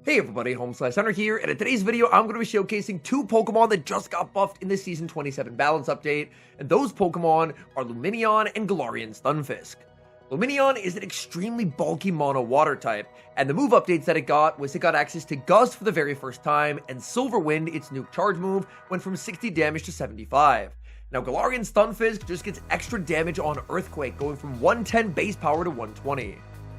Hey everybody, HomeSliceHenry here, and in today's video, I'm going to be showcasing two Pokemon that just got buffed in the Season 27 Balance Update, and those Pokemon are Lumineon and Galarian Stunfisk. Lumineon is an extremely bulky mono water type, and the move updates that it got was it got access to Gust for the very first time, and Silver Wind, its nuke charge move, went from 60 damage to 75. Now Galarian Stunfisk just gets extra damage on Earthquake, going from 110 base power to 120.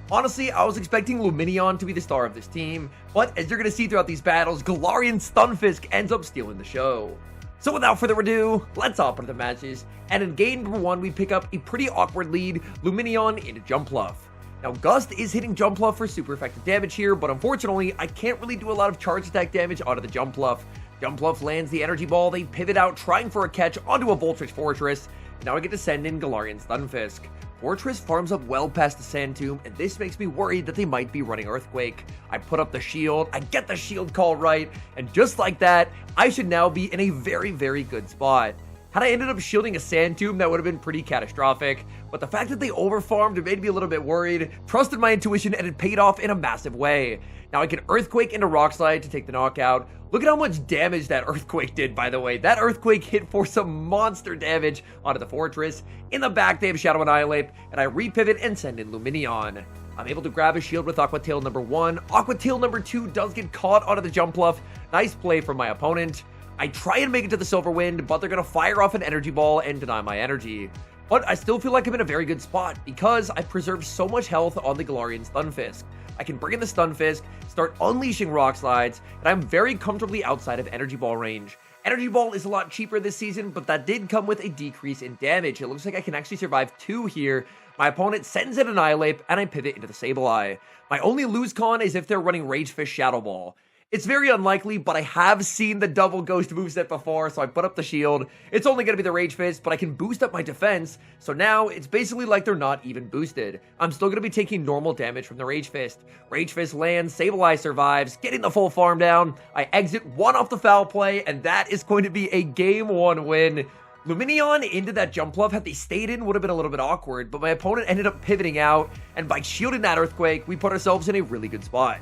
Honestly, I was expecting Lumineon to be the star of this team, but as you're going to see throughout these battles, Galarian Stunfisk ends up stealing the show. So without further ado, let's hop into the matches, and in game number 1 we pick up a pretty awkward lead, Lumineon into Jumpluff. Now Gust is hitting Jumpluff for super effective damage here, but unfortunately I can't really do a lot of charge attack damage onto the Jumpluff. Jumpluff lands the energy ball, they pivot out trying for a catch onto a Voltrix Fortress, and now I get to send in Galarian Stunfisk. Fortress farms up well past the Sand Tomb, and this makes me worried that they might be running Earthquake. I put up the shield, I get the shield call right, and just like that, I should now be in a very, very good spot. Had I ended up shielding a Sand Tomb, that would have been pretty catastrophic, but the fact that they overfarmed made me a little bit worried, trusted my intuition, and it paid off in a massive way. Now I can Earthquake into Rock Slide to take the knockout. Look at how much damage that Earthquake did, by the way. That Earthquake hit for some monster damage onto the Fortress. In the back, they have Shadow Annihilate, and I repivot and send in Lumineon. I'm able to grab a shield with Aqua Tail number 1. Aqua Tail number 2 does get caught onto the Jumpluff. Nice play from my opponent. I try and make it to the Silver Wind, but they're going to fire off an Energy Ball and deny my energy. But I still feel like I'm in a very good spot because I preserved so much health on the Galarian Stunfisk. I can bring in the Stunfisk, start unleashing Rock Slides, and I'm very comfortably outside of Energy Ball range. Energy Ball is a lot cheaper this season, but that did come with a decrease in damage. It looks like I can actually survive 2 here. My opponent sends in Annihilate, and I pivot into the Sableye. My only lose con is if they're running Rage Fist Shadow Ball. It's very unlikely, but I have seen the double ghost moveset before, so I put up the shield. It's only going to be the Rage Fist, but I can boost up my defense, so now it's basically like they're not even boosted. I'm still going to be taking normal damage from the Rage Fist. Rage Fist lands, Sableye survives, getting the full farm down. I exit 1 off the foul play, and that is going to be a game 1 win. Lumineon into that Jumpluff, had they stayed in, would have been a little bit awkward, but my opponent ended up pivoting out, and by shielding that Earthquake, we put ourselves in a really good spot.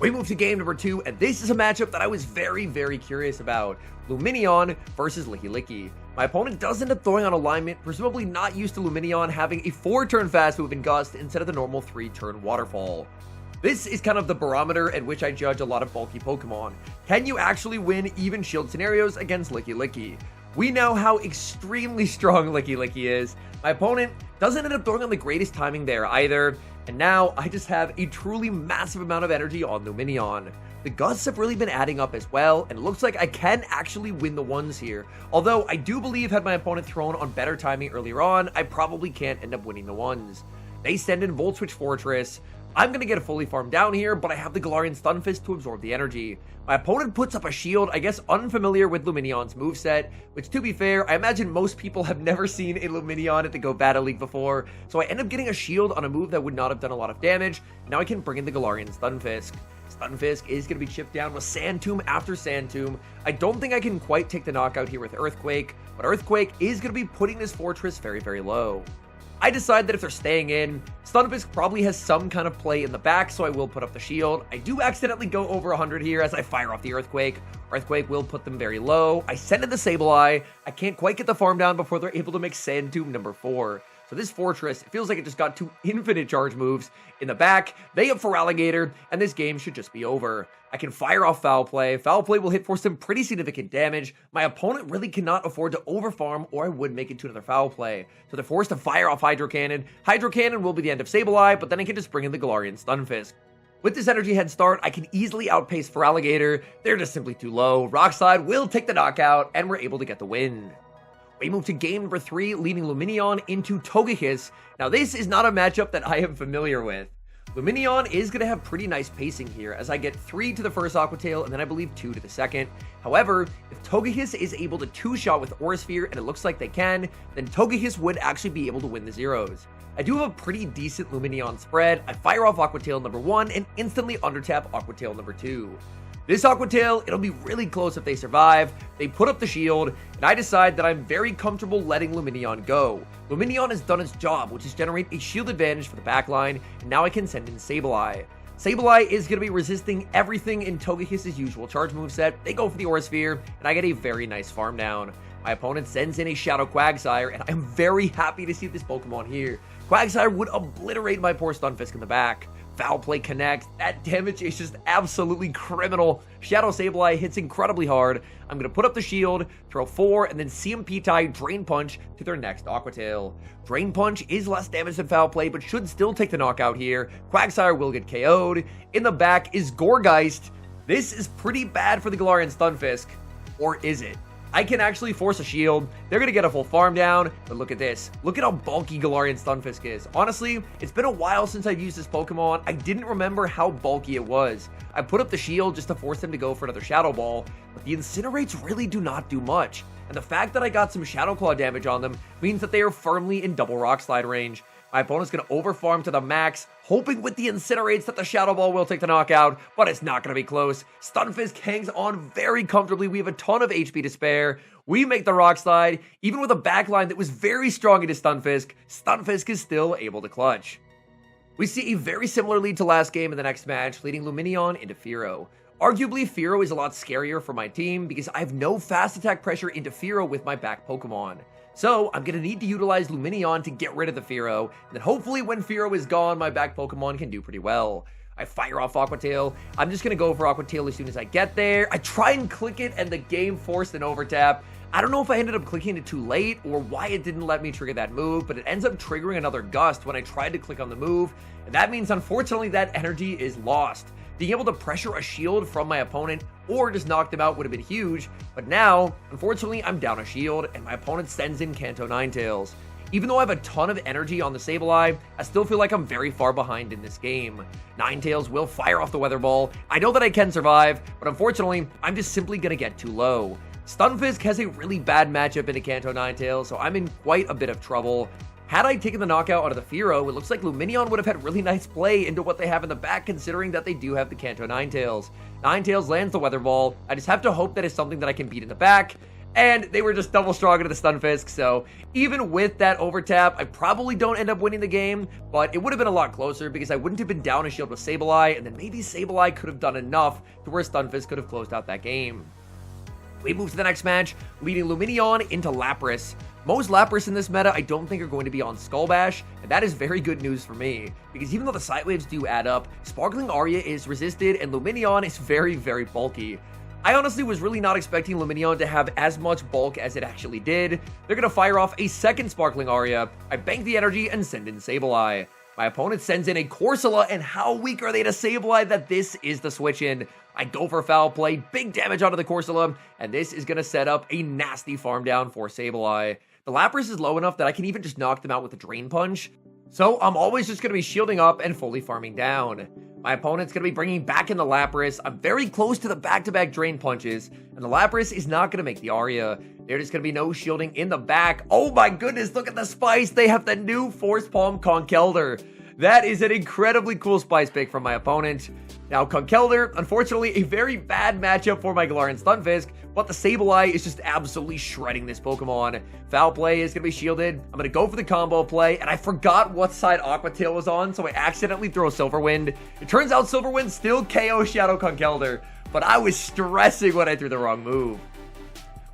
We move to game number 2, and this is a matchup that I was very, very curious about. Lumineon versus Lickilicky. My opponent does end up throwing on alignment, presumably not used to Lumineon having a 4-turn fast move in Gust instead of the normal 3-turn Waterfall. This is kind of the barometer at which I judge a lot of bulky Pokemon. Can you actually win even shield scenarios against Lickilicky? We know how extremely strong Lickilicky is. My opponent doesn't end up throwing on the greatest timing there either. And now, I just have a truly massive amount of energy on Lumineon. The Gusts have really been adding up as well, and it looks like I can actually win the ones here. Although, I do believe had my opponent thrown on better timing earlier on, I probably can't end up winning the ones. They send in Voltrix Fortress. I'm going to get a fully farmed down here, but I have the Galarian Stunfisk to absorb the energy. My opponent puts up a shield, I guess unfamiliar with Lumineon's moveset, which to be fair, I imagine most people have never seen a Lumineon at the Go Battle League before, so I end up getting a shield on a move that would not have done a lot of damage. Now I can bring in the Galarian Stunfisk. Stunfisk is going to be chipped down with Sand Tomb after Sand Tomb. I don't think I can quite take the knockout here with Earthquake, but Earthquake is going to be putting this Fortress very, very low. I decide that if they're staying in, Stunfisk probably has some kind of play in the back, so I will put up the shield. I do accidentally go over 100 here as I fire off the Earthquake. Earthquake will put them very low. I send in the Sableye. I can't quite get the farm down before they're able to make Sand Tomb number 4. So this Fortress, it feels like it just got 2 infinite charge moves in the back. They have Feraligatr, and this game should just be over. I can fire off Foul Play. Foul Play will hit for some pretty significant damage. My opponent really cannot afford to overfarm, or I would make it to another Foul Play. So they're forced to fire off Hydro Cannon. Hydro Cannon will be the end of Sableye, but then I can just bring in the Galarian Stunfisk. With this energy head start, I can easily outpace Feraligatr. They're just simply too low. Rock Slide will take the knockout, and we're able to get the win. We move to game number 3, leading Lumineon into Togekiss. Now this is not a matchup that I am familiar with. Lumineon is going to have pretty nice pacing here, as I get 3 to the first Aqua Tail, and then I believe 2 to the second. However, if Togekiss is able to 2-shot with Aura Sphere, and it looks like they can, then Togekiss would actually be able to win the zeros. I do have a pretty decent Lumineon spread. I fire off Aqua Tail number 1, and instantly undertap Aqua Tail number 2. This Aqua Tail, it'll be really close if they survive. They put up the shield, and I decide that I'm very comfortable letting Lumineon go. Lumineon has done its job, which is generate a shield advantage for the backline, and now I can send in Sableye. Sableye is going to be resisting everything in Togekiss's usual charge moveset. They go for the Aura Sphere, and I get a very nice farm down. My opponent sends in a Shadow Quagsire, and I'm very happy to see this Pokemon here. Quagsire would obliterate my poor Stunfisk in the back. Foul Play connects. That damage is just absolutely criminal. Shadow Sableye hits incredibly hard. I'm going to put up the shield, throw 4, and then CMP tie Drain Punch to their next Aqua Tail. Drain Punch is less damage than Foul Play, but should still take the knockout here. Quagsire will get KO'd. In the back is Gourgeist. This is pretty bad for the Galarian Stunfisk. Or is it? I can actually force a shield. They're going to get a full farm down, but look at this. Look at how bulky Galarian Stunfisk is. Honestly, it's been a while since I've used this Pokemon. I didn't remember how bulky it was. I put up the shield just to force them to go for another Shadow Ball, but the Incinerates really do not do much. And the fact that I got some Shadow Claw damage on them means that they are firmly in double Rock Slide range. My opponent's going to overfarm to the max, hoping with the Incinerates that the Shadow Ball will take the knockout, but it's not going to be close. Stunfisk hangs on very comfortably. We have a ton of HP to spare. We make the Rock Slide. Even with a backline that was very strong into Stunfisk, Stunfisk is still able to clutch. We see a very similar lead to last game in the next match, leading Lumineon into Fearow. Arguably, Fearow is a lot scarier for my team because I have no fast attack pressure into Fearow with my back Pokemon. So, I'm going to need to utilize Lumineon to get rid of the Fearow, and then hopefully when Fearow is gone, my back Pokemon can do pretty well. I fire off Aqua Tail. I'm just going to go for Aqua Tail as soon as I get there. I try and click it, and the game forced an overtap. I don't know if I ended up clicking it too late, or why it didn't let me trigger that move, but it ends up triggering another Gust when I tried to click on the move, and that means unfortunately that energy is lost. Being able to pressure a shield from my opponent or just knock them out would have been huge, but now, unfortunately, I'm down a shield, and my opponent sends in Kanto Ninetales. Even though I have a ton of energy on the Sableye, I still feel like I'm very far behind in this game. Ninetales will fire off the Weather Ball. I know that I can survive, but unfortunately, I'm just simply going to get too low. Stunfisk has a really bad matchup into Kanto Ninetales, so I'm in quite a bit of trouble. Had I taken the knockout out of the Fearow, it looks like Lumineon would have had really nice play into what they have in the back, considering that they do have the Kanto Ninetales. Ninetales lands the Weather Ball. I just have to hope that it's something that I can beat in the back. And they were just double strong into the Stunfisk, so even with that overtap, I probably don't end up winning the game, but it would have been a lot closer because I wouldn't have been down a shield with Sableye, and then maybe Sableye could have done enough to where Stunfisk could have closed out that game. We move to the next match, leading Lumineon into Lapras. Most Lapras in this meta I don't think are going to be on Skull Bash, and that is very good news for me, because even though the Sight Waves do add up, Sparkling Aria is resisted and Lumineon is very, very bulky. I honestly was really not expecting Lumineon to have as much bulk as it actually did. They're going to fire off a second Sparkling Aria. I bank the energy and send in Sableye. My opponent sends in a Corsola, and how weak are they to Sableye that this is the switch in. I go for Foul Play, big damage onto the Corsola, and this is going to set up a nasty farm down for Sableye. The Lapras is low enough that I can even just knock them out with a Drain Punch, so I'm always just going to be shielding up and fully farming down. My opponent's going to be bringing back in the Lapras. I'm very close to the back-to-back Drain Punches, and the Lapras is not going to make the Aria. There's going to be no shielding in the back. Oh my goodness, look at the Spice. They have the new Force Palm Conkeldurr. That is an incredibly cool Spice pick from my opponent. Now, Conkeldurr, unfortunately, a very bad matchup for my Galarian Stunfisk, but the Sableye is just absolutely shredding this Pokemon. Foul Play is going to be shielded. I'm going to go for the combo play, and I forgot what side Aqua Tail was on, so I accidentally throw Silver Wind. It turns out Silver Wind still KO Shadow Conkeldurr, but I was stressing when I threw the wrong move.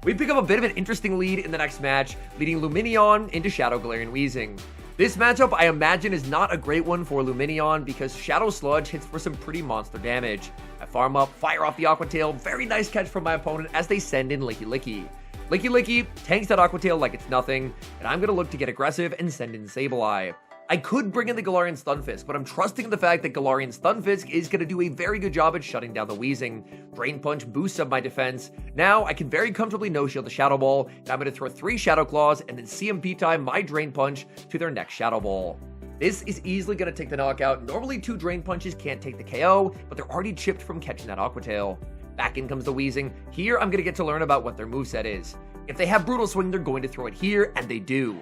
We pick up a bit of an interesting lead in the next match, leading Lumineon into Shadow Galarian Weezing. This matchup, I imagine, is not a great one for Lumineon because Shadow Sludge hits for some pretty monster damage. I farm up, fire off the Aqua Tail, very nice catch from my opponent as they send in Licky Licky. Licky Licky tanks that Aqua Tail like it's nothing, and I'm going to look to get aggressive and send in Sableye. I could bring in the Galarian Stunfisk, but I'm trusting in the fact that Galarian Stunfisk is going to do a very good job at shutting down the Weezing. Drain Punch boosts up my defense. Now, I can very comfortably no-shield the Shadow Ball, and I'm going to throw 3 Shadow Claws and then CMP time my Drain Punch to their next Shadow Ball. This is easily going to take the knockout. Normally, 2 Drain Punches can't take the KO, but they're already chipped from catching that Aqua Tail. Back in comes the Weezing. Here, I'm going to get to learn about what their moveset is. If they have Brutal Swing, they're going to throw it here, and they do.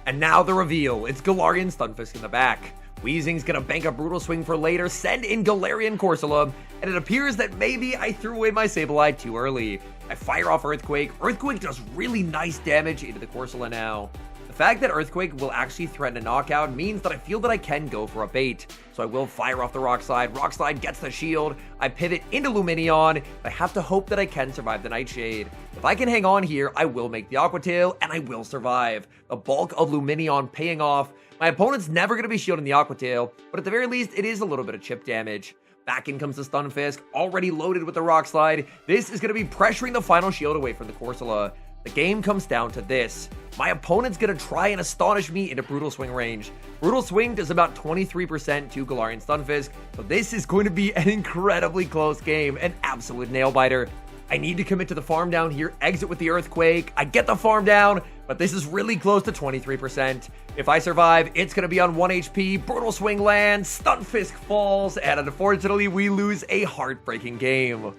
And now the reveal, it's Galarian Stunfisk in the back. Weezing's gonna bank a Brutal Swing for later, send in Galarian Corsola, and it appears that maybe I threw away my Sableye too early. I fire off Earthquake. Earthquake does really nice damage into the Corsola now. The fact that Earthquake will actually threaten a knockout means that I feel that I can go for a bait. So I will fire off the Rock Slide. Rock Slide gets the shield. I pivot into Lumineon. I have to hope that I can survive the Nightshade. If I can hang on here, I will make the Aqua Tail, and I will survive. The bulk of Lumineon paying off. My opponent's never going to be shielding the Aqua Tail, but at the very least, it is a little bit of chip damage. Back in comes the Stunfisk, already loaded with the Rock Slide. This is going to be pressuring the final shield away from the Corsola. The game comes down to this. My opponent's going to try and astonish me into Brutal Swing range. Brutal Swing does about 23% to Galarian Stunfisk, so this is going to be an incredibly close game, an absolute nail-biter. I need to commit to the farm down here, exit with the Earthquake. I get the farm down, but this is really close to 23%. If I survive, it's going to be on 1 HP. Brutal Swing lands, Stunfisk falls, and unfortunately, we lose a heartbreaking game.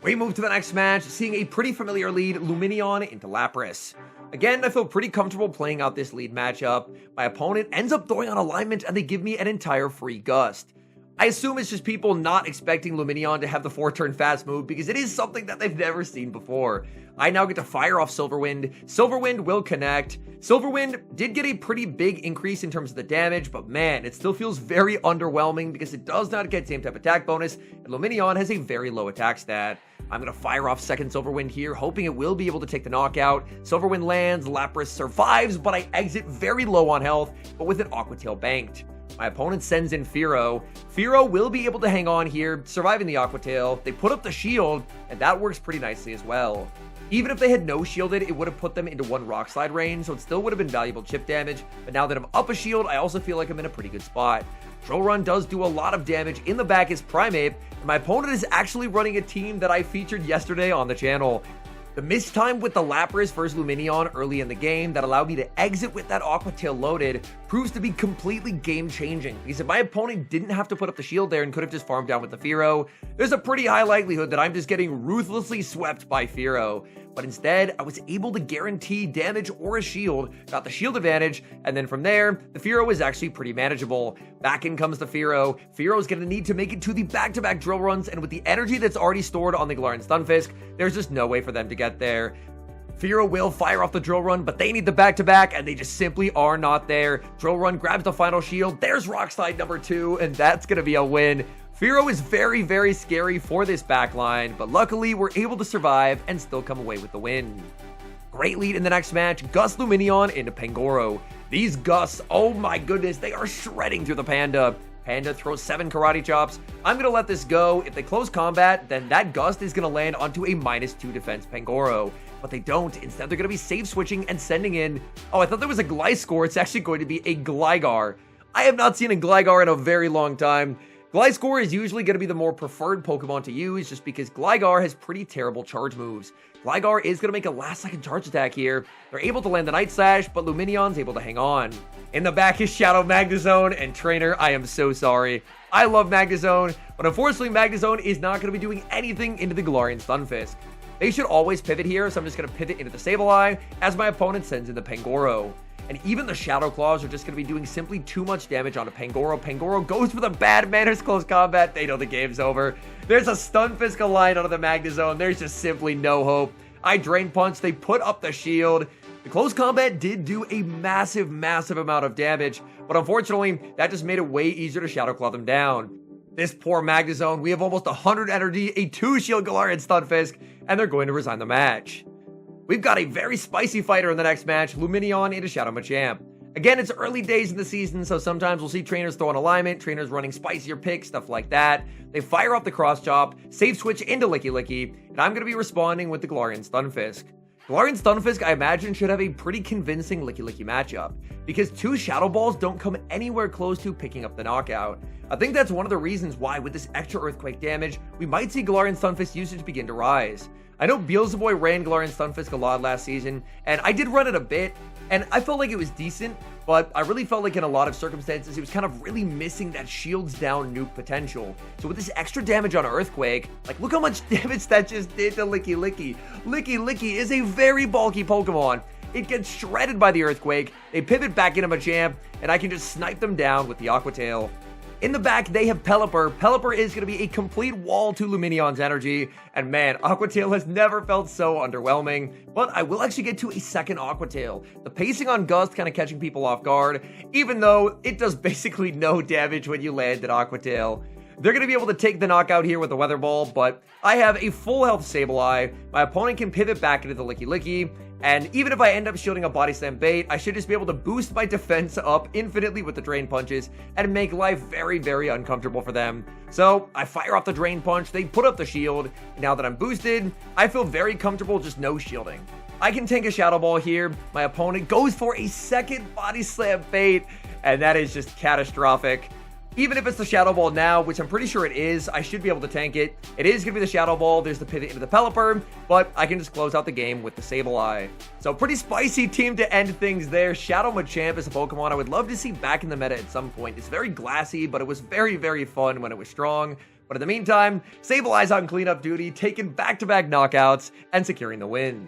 We move to the next match, seeing a pretty familiar lead, Lumineon into Lapras. Again, I feel pretty comfortable playing out this lead matchup. My opponent ends up throwing on alignment, and they give me an entire free Gust. I assume it's just people not expecting Lumineon to have the 4-turn fast move because it is something that they've never seen before. I now get to fire off Silver Wind. Silver Wind will connect. Silver Wind did get a pretty big increase in terms of the damage, but man, it still feels very underwhelming because it does not get same type attack bonus, and Lumineon has a very low attack stat. I'm going to fire off second Silver Wind here, hoping it will be able to take the knockout. Silver Wind lands, Lapras survives, but I exit very low on health, but with an Aqua Tail banked. My opponent sends in Fearow. Fearow will be able to hang on here, surviving the Aqua Tail. They put up the shield, and that works pretty nicely as well. Even if they had no shielded, it would have put them into 1 Rock Slide range, so it still would have been valuable chip damage. But now that I'm up a shield, I also feel like I'm in a pretty good spot. Drill Run does do a lot of damage. In the back is Primeape, and my opponent is actually running a team that I featured yesterday on the channel. The mistime with the Lapras versus Lumineon early in the game that allowed me to exit with that Aqua Tail loaded proves to be completely game-changing, because if my opponent didn't have to put up the shield there and could have just farmed down with the Fearow, there's a pretty high likelihood that I'm just getting ruthlessly swept by Fearow. But instead, I was able to guarantee damage or a shield, got the shield advantage, and then from there, the Fearow is actually pretty manageable. Back in comes the Fearow. Fearow's going to need to make it to the back-to-back drill runs, and with the energy that's already stored on the Galarian Stunfisk, there's just no way for them to get there. Fearow will fire off the drill run, but they need the back-to-back, and they just simply are not there. Drill run grabs the final shield. There's Rock Slide number 2, and that's going to be a win. Fearow is very, very scary for this backline, but luckily we're able to survive and still come away with the win. Great lead in the next match, Gust Lumineon into Pangoro. These Gusts, oh my goodness, they are shredding through the Panda. Panda throws 7 Karate Chops. I'm going to let this go. If they close combat, then that Gust is going to land onto a -2 defense Pangoro. But they don't. Instead, they're going to be save switching and sending in... Oh, I thought there was a Gliscor. It's actually going to be a Gligar. I have not seen a Gligar in a very long time. Gliscor is usually going to be the more preferred Pokemon to use just because Gligar has pretty terrible charge moves. Gligar is going to make a last-second charge attack here. They're able to land the Night Slash, but Lumineon's able to hang on. In the back is Shadow Magnezone, and Trainer, I am so sorry. I love Magnezone, but unfortunately Magnezone is not going to be doing anything into the Galarian Stunfisk. They should always pivot here, so I'm just going to pivot into the Sableye as my opponent sends in the Pangoro. And even the Shadow Claws are just going to be doing simply too much damage on a Pangoro. Pangoro goes for the bad manners close combat. They know the game's over. There's a Stunfisk aligned onto the Magnezone. There's just simply no hope. I Drain Punch. They put up the shield. The close combat did do a massive, massive amount of damage, but unfortunately, that just made it way easier to Shadow Claw them down. This poor Magnezone, we have almost 100 energy, a 2-shield Galarian Stunfisk, and they're going to resign the match. We've got a very spicy fighter in the next match, Lumineon into Shadow Machamp. Again, it's early days in the season, so sometimes we'll see trainers throw an alignment, trainers running spicier picks, stuff like that. They fire off the Cross Chop, save switch into Licky Licky, and I'm going to be responding with the Galarian Stunfisk. Galarian Stunfisk, I imagine, should have a pretty convincing Licky Licky matchup, because 2 Shadow Balls don't come anywhere close to picking up the knockout. I think that's one of the reasons why, with this extra Earthquake damage, we might see Galarian Stunfisk usage begin to rise. I know Beelzeboy ran Galarian Stunfisk a lot last season, and I did run it a bit, and I felt like it was decent, but I really felt like in a lot of circumstances, it was kind of really missing that shields down nuke potential. So with this extra damage on Earthquake, like look how much damage that just did to Licky Licky. Licky Licky is a very bulky Pokemon. It gets shredded by the Earthquake, they pivot back into Machamp, and I can just snipe them down with the Aqua Tail. In the back, they have Pelipper. Pelipper is going to be a complete wall to Luminion's energy. And man, Aqua Tail has never felt so underwhelming. But I will actually get to a second Aqua Tail. The pacing on Gust kind of catching people off guard, even though it does basically no damage when you land an Aqua Tail. They're going to be able to take the knockout here with the Weather Ball, but I have a full health Sableye. My opponent can pivot back into the Licky Licky, and even if I end up shielding a Body Slam bait, I should just be able to boost my defense up infinitely with the Drain Punches and make life very, very uncomfortable for them. So I fire off the Drain Punch, they put up the shield. Now that I'm boosted, I feel very comfortable just no shielding. I can tank a Shadow Ball here. My opponent goes for a second Body Slam bait, and that is just catastrophic. Even if it's the Shadow Ball now, which I'm pretty sure it is, I should be able to tank it. It is going to be the Shadow Ball. There's the pivot into the Pelipper, but I can just close out the game with the Sableye. So pretty spicy team to end things there. Shadow Machamp is a Pokemon I would love to see back in the meta at some point. It's very glassy, but it was very, very fun when it was strong. But in the meantime, Sableye's on cleanup duty, taking back-to-back knockouts and securing the win.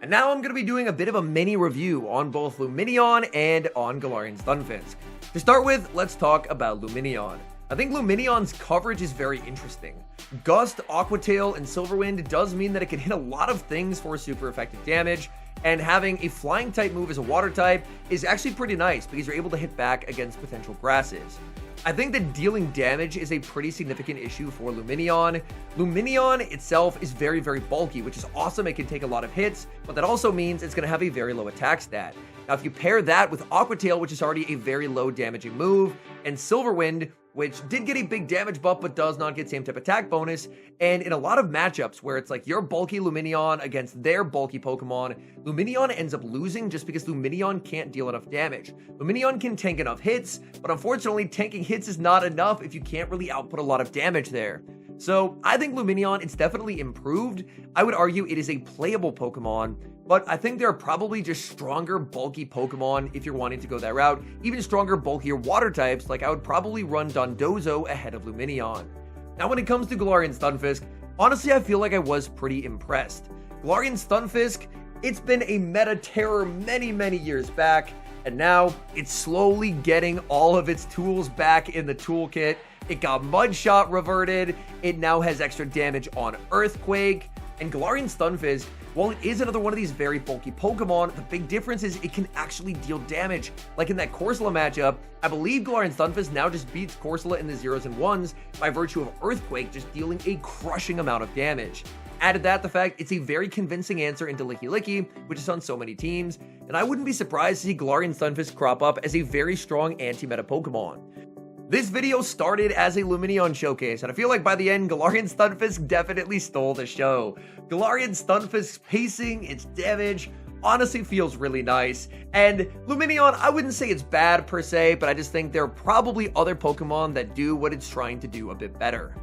And now I'm going to be doing a bit of a mini review on both Lumineon and on Galarian Stunfisk. To start with, let's talk about Lumineon. I think Lumineon's coverage is very interesting. Gust, Aqua Tail, and Silver Wind does mean that it can hit a lot of things for super effective damage, and having a flying type move as a water type is actually pretty nice because you're able to hit back against potential grasses. I think that dealing damage is a pretty significant issue for Lumineon. Lumineon itself is very, very bulky, which is awesome. It can take a lot of hits, but that also means it's going to have a very low attack stat. Now, if you pair that with Aqua Tail, which is already a very low damaging move, and Silver Wind, which did get a big damage buff but does not get same type attack bonus, and in a lot of matchups where it's like your bulky Lumineon against their bulky Pokemon, Lumineon ends up losing just because Lumineon can't deal enough damage. Lumineon can tank enough hits, but unfortunately tanking hits is not enough if you can't really output a lot of damage there. So I think Lumineon, it's definitely improved. I would argue it is a playable Pokemon, but I think there are probably just stronger, bulky Pokemon if you're wanting to go that route. Even stronger, bulkier water types, like I would probably run Dondozo ahead of Lumineon. Now when it comes to Galarian Stunfisk, honestly I feel like I was pretty impressed. Galarian Stunfisk, it's been a meta terror many, many years back, and now it's slowly getting all of its tools back in the toolkit. It got Mud Shot reverted, it now has extra damage on Earthquake, and Galarian Stunfisk, while it is another one of these very bulky Pokemon, the big difference is it can actually deal damage. Like in that Corsola matchup, I believe Galarian Stunfisk now just beats Corsola in the 0s and 1s by virtue of Earthquake just dealing a crushing amount of damage. Added that the fact it's a very convincing answer into Licky Licky, which is on so many teams, and I wouldn't be surprised to see Galarian Stunfisk crop up as a very strong anti-meta Pokemon. This video started as a Lumineon showcase, and I feel like by the end, Galarian Stunfisk definitely stole the show. Galarian Stunfisk's pacing, its damage, honestly feels really nice. And Lumineon, I wouldn't say it's bad per se, but I just think there are probably other Pokemon that do what it's trying to do a bit better.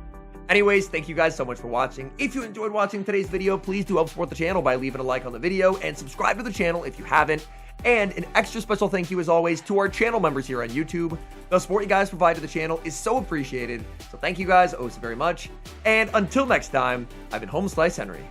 Anyways, thank you guys so much for watching. If you enjoyed watching today's video, please do help support the channel by leaving a like on the video and subscribe to the channel if you haven't. And an extra special thank you as always to our channel members here on YouTube. The support you guys provide to the channel is so appreciated. So thank you guys oh so very much. And until next time, I've been HomeSliceHenry.